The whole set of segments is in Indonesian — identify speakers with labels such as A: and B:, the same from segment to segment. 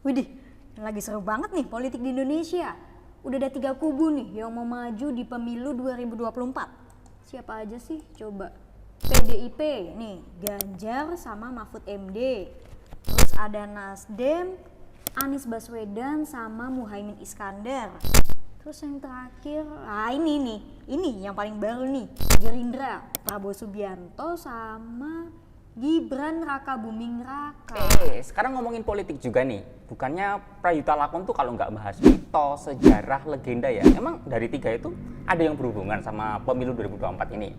A: Widih, lagi seru banget nih politik di Indonesia. Udah ada 3 kubu nih yang mau maju di pemilu 2024. Siapa aja sih? Coba. PDIP nih, Ganjar sama Mahfud MD. Terus ada Nasdem, Anies Baswedan sama Muhaimin Iskandar. Terus yang terakhir, ini yang paling baru nih, Gerindra, Prabowo Subianto sama Gibran Raka Buming Raka.
B: Sekarang ngomongin politik juga nih. Bukannya Prayuta Lakon tuh kalau nggak bahas mitos, sejarah, legenda ya. Emang dari 3 itu ada yang berhubungan sama pemilu 2024 ini?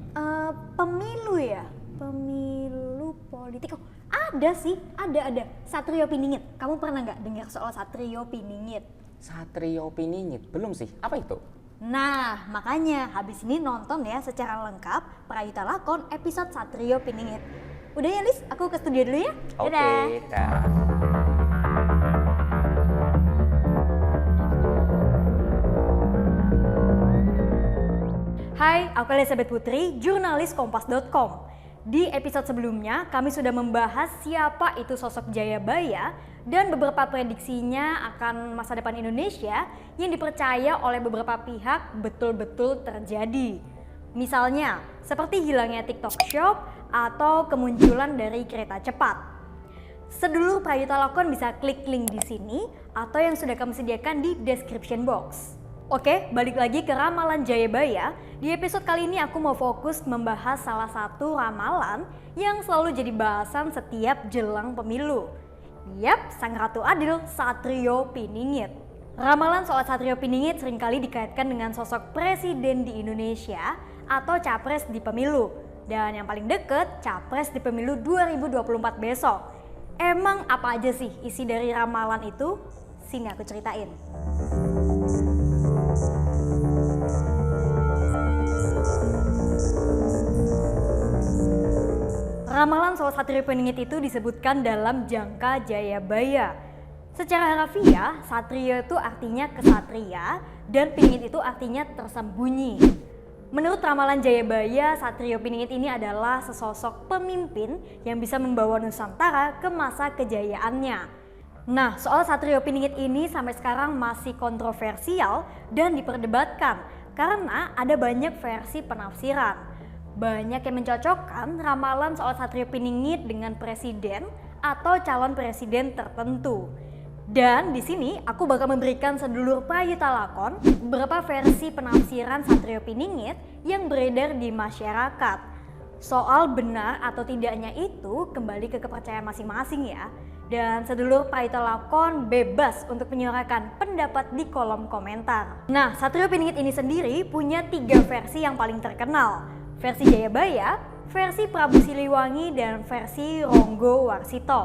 A: Pemilu ya? Pemilu politik. Oh, ada sih, ada. Satrio Piningit. Kamu pernah nggak dengar soal Satrio Piningit?
B: Satrio Piningit? Belum sih. Apa itu?
A: Nah, makanya habis ini nonton ya secara lengkap Prayuta Lakon episode Satrio Piningit. Udah ya Lis, aku ke studio dulu ya.
B: Oke,
A: Dadah.
B: dah.
A: Hai, aku Elizabeth Putri, jurnalis Kompas.com. Di episode sebelumnya, kami sudah membahas siapa itu sosok Jayabaya dan beberapa prediksinya akan masa depan Indonesia yang dipercaya oleh beberapa pihak betul-betul terjadi. Misalnya, seperti hilangnya TikTok Shop atau kemunculan dari kereta cepat. Sedulur Prayuta Lakon bisa klik link di sini atau yang sudah kami sediakan di description box. Oke, balik lagi ke ramalan Jayabaya. Di episode kali ini aku mau fokus membahas salah satu ramalan yang selalu jadi bahasan setiap jelang pemilu. Yap, Sang Ratu Adil, Satrio Piningit. Ramalan soal Satrio Piningit seringkali dikaitkan dengan sosok presiden di Indonesia atau capres di pemilu. Dan yang paling deket, capres di pemilu 2024 besok. Emang apa aja sih isi dari ramalan itu? Sini aku ceritain. Ramalan soal Satrio Piningit itu disebutkan dalam Jangka Jayabaya. Secara harafiah, Satrio itu artinya kesatria dan Piningit itu artinya tersembunyi. Menurut ramalan Jayabaya, Satrio Piningit ini adalah sesosok pemimpin yang bisa membawa Nusantara ke masa kejayaannya. Nah, soal Satrio Piningit ini sampai sekarang masih kontroversial dan diperdebatkan karena ada banyak versi penafsiran. Banyak yang mencocokkan ramalan soal Satrio Piningit dengan presiden atau calon presiden tertentu. Dan di sini aku bakal memberikan sedulur Prayuta Lakon beberapa versi penafsiran Satrio Piningit yang beredar di masyarakat. Soal benar atau tidaknya itu kembali ke kepercayaan masing-masing ya. Dan sedulur Prayuta Lakon bebas untuk menyuarakan pendapat di kolom komentar. Nah, Satrio Piningit ini sendiri punya 3 versi yang paling terkenal. Versi Jayabaya, versi Prabu Siliwangi, dan versi Ronggo Warsito.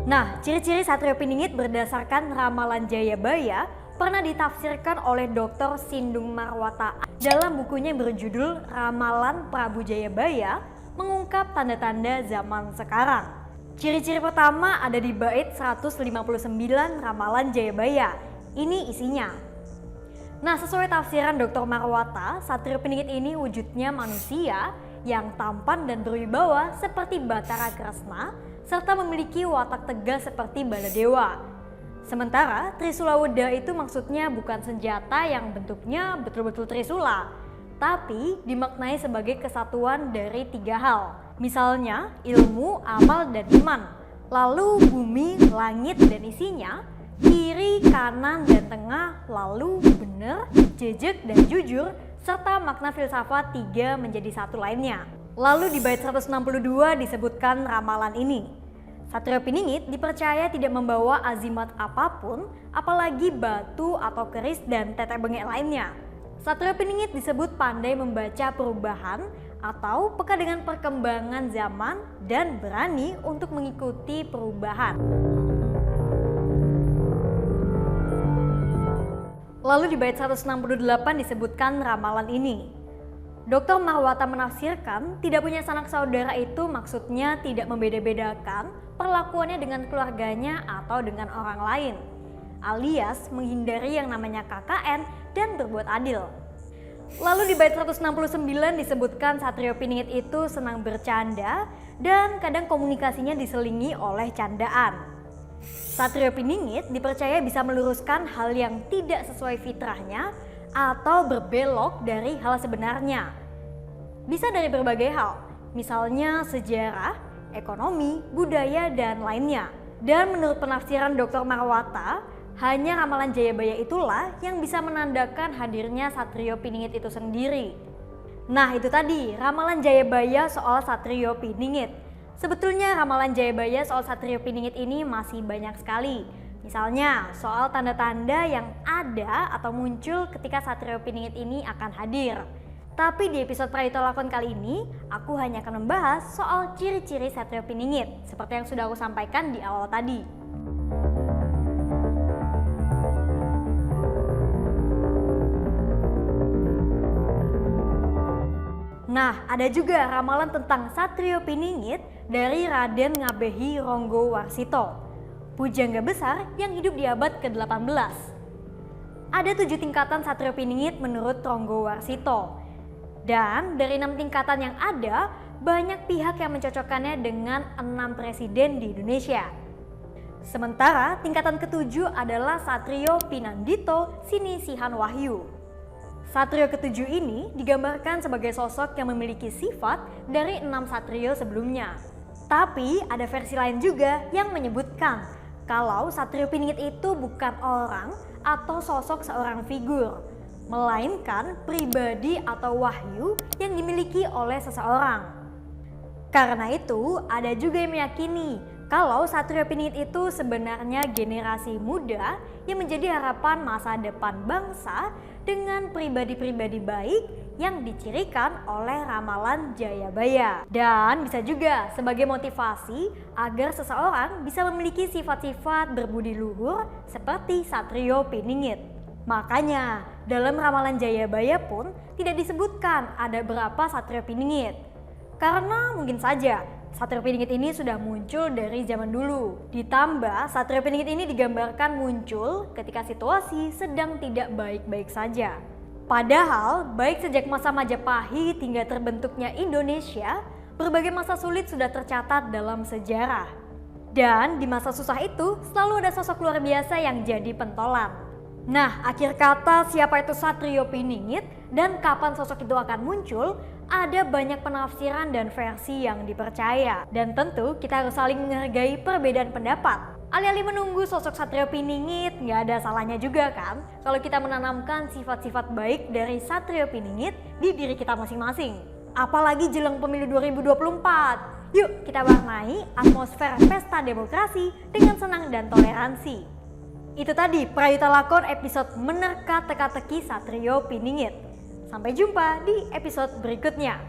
A: Nah, ciri-ciri Satrio Piningit berdasarkan ramalan Jayabaya pernah ditafsirkan oleh Dr. Sindung Marwata dalam bukunya berjudul Ramalan Prabu Jayabaya Mengungkap Tanda-Tanda Zaman Sekarang. Ciri-ciri pertama ada di bait 159 Ramalan Jayabaya. Ini isinya. Nah, sesuai tafsiran Dr. Marwata, Satrio Piningit ini wujudnya manusia yang tampan dan berwibawa seperti Batara Kresna serta memiliki watak tegas seperti Baladewa. Sementara Trisula Weda itu maksudnya bukan senjata yang bentuknya betul-betul Trisula, tapi dimaknai sebagai kesatuan dari 3 hal. Misalnya ilmu, amal, dan iman. Lalu bumi, langit, dan isinya, kiri, kanan, dan tengah, lalu benar, jejak, dan jujur, serta makna filsafat 3 menjadi satu lainnya. Lalu di bait 162 disebutkan ramalan ini. Satrio Piningit dipercaya tidak membawa azimat apapun, apalagi batu atau keris dan tetek bengek lainnya. Satrio Piningit disebut pandai membaca perubahan atau peka dengan perkembangan zaman dan berani untuk mengikuti perubahan. Lalu di bait 168 disebutkan ramalan ini. Dr. Marwata menafsirkan tidak punya sanak saudara itu maksudnya tidak membeda-bedakan perlakuannya dengan keluarganya atau dengan orang lain, alias menghindari yang namanya KKN dan berbuat adil. Lalu di bait 169 disebutkan Satrio Piningit itu senang bercanda dan kadang komunikasinya diselingi oleh candaan. Satrio Piningit dipercaya bisa meluruskan hal yang tidak sesuai fitrahnya atau berbelok dari hal sebenarnya. Bisa dari berbagai hal, misalnya sejarah, ekonomi, budaya, dan lainnya. Dan menurut penafsiran Dr. Marwata, hanya ramalan Jayabaya itulah yang bisa menandakan hadirnya Satrio Piningit itu sendiri. Nah itu tadi ramalan Jayabaya soal Satrio Piningit. Sebetulnya ramalan Jayabaya soal Satrio Piningit ini masih banyak sekali. Misalnya soal tanda-tanda yang ada atau muncul ketika Satrio Piningit ini akan hadir. Tapi di episode Prayito Lakon kali ini, aku hanya akan membahas soal ciri-ciri Satrio Piningit seperti yang sudah aku sampaikan di awal tadi. Nah, ada juga ramalan tentang Satrio Piningit dari Raden Ngabehi Ronggo Warsito, pujangga besar yang hidup di abad ke-18. Ada 7 tingkatan Satrio Piningit menurut Ronggo Warsito. Dan dari 6 tingkatan yang ada, banyak pihak yang mencocokkannya dengan 6 presiden di Indonesia. Sementara tingkatan ke-7 adalah Satrio Pinandito Sinisihan Wahyu. Satrio ke-7 ini digambarkan sebagai sosok yang memiliki sifat dari 6 satrio sebelumnya. Tapi ada versi lain juga yang menyebutkan kalau Satrio Piningit itu bukan orang atau sosok seorang figur, melainkan pribadi atau wahyu yang dimiliki oleh seseorang. Karena itu, ada juga yang meyakini kalau Satrio Piningit itu sebenarnya generasi muda yang menjadi harapan masa depan bangsa dengan pribadi-pribadi baik yang dicirikan oleh ramalan Jayabaya. Dan bisa juga sebagai motivasi agar seseorang bisa memiliki sifat-sifat berbudi luhur seperti Satrio Piningit. Makanya dalam ramalan Jayabaya pun tidak disebutkan ada berapa Satrio Piningit. Karena mungkin saja Satrio Piningit ini sudah muncul dari zaman dulu. Ditambah Satrio Piningit ini digambarkan muncul ketika situasi sedang tidak baik-baik saja. Padahal baik sejak masa Majapahit hingga terbentuknya Indonesia, berbagai masa sulit sudah tercatat dalam sejarah. Dan di masa susah itu selalu ada sosok luar biasa yang jadi pentolan. Nah, akhir kata siapa itu Satrio Piningit dan kapan sosok itu akan muncul, ada banyak penafsiran dan versi yang dipercaya. Dan tentu kita harus saling menghargai perbedaan pendapat. Alih-alih menunggu sosok Satrio Piningit, nggak ada salahnya juga kan kalau kita menanamkan sifat-sifat baik dari Satrio Piningit di diri kita masing-masing. Apalagi jelang pemilu 2024. Yuk kita warnai atmosfer pesta demokrasi dengan senang dan toleransi. Itu tadi Prayito Lakon episode Menerka Teka-teki Satrio Piningit. Sampai jumpa di episode berikutnya.